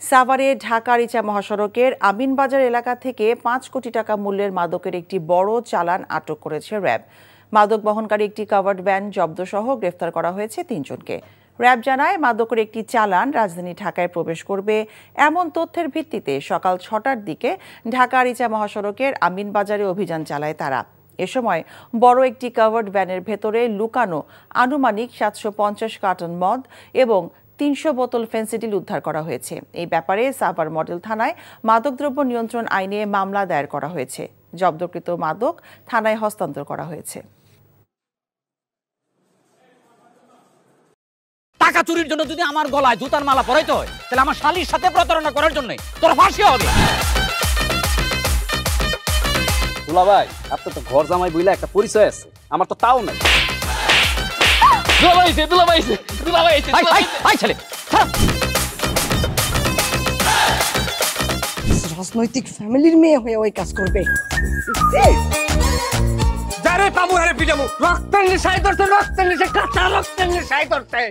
সাভারে ঢাকা-আরিচা মহাসড়কের আমিনবাজার এলাকা থেকে ৫ কোটি টাকা মূল্যের মাদকের একটি বড় চালান আটক করেছে র্যাব। মাদক বহনকারী একটি কাভার্ড ভ্যান জব্দসহ গ্রেফতার করা হয়েছে ৩ জনকে। র্যাব জানায়, মাদকের একটি চালান রাজধানী ঢাকায় প্রবেশ করবে এমন তথ্যের ভিত্তিতে সকাল ৬টার দিকে ঢাকা-আরিচা মহাসড়কের আমিনবাজারে অভিযান চালায় তারা। এ সময় বড় একটি কাভার্ড ভ্যানের ভেতরে লুকানো আনুমানিক ৭৫০ কার্টন মদ এবং ৩০০ বোতল ফেন্সিডিল উদ্ধার করা হয়েছে। এই ব্যাপারে সাভার মডেল থানায় মাদকদ্রব্য নিয়ন্ত্রণ আইনে মামলা দায়ের করা হয়েছে। জব্দকৃত মাদক থানায় হস্তান্তর করা হয়েছে। টাকা চুরির জন্য যদি আমার গলায় জুতার মালা পরাইতে হয়, তাহলে আমার শালীর সাথে প্রতারণা করার জন্য তোর ফাঁসি হবে। দুলা ভাই, আপনার তো ঘর জামাই বইলা একটা পরিচয় আছে, আমার তো তাও নাই। রাজনৈতিক ফ্যামিলির মেয়ে হয়ে ওই কাজ করবে। যারে পাবো হারে পিটাবো, রক্তের নেশায় ধরছে, রক্তের নেশায়, কাঁচা রক্তের নেশায় ধরছে।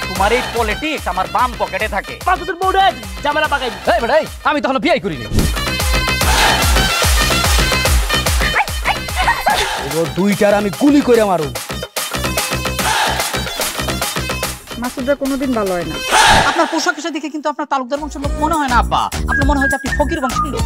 তোমার এই পলিটিক্স আমার বাম পকেটে থাকে। তোর বউরে ঝামেলা পাকাই। আমি তখন বিয়ে করিনি। দুইটার আমি গুলি করে মারু। মাসুদরা কোনোদিন ভালো হয় না। আপনার পোশাক দেখে কিন্তু আপনার তালুকদার বংশের লোক মনে হয় না আব্বা, আপনার মনে হয় যে আপনি ফকির বংশের লোক।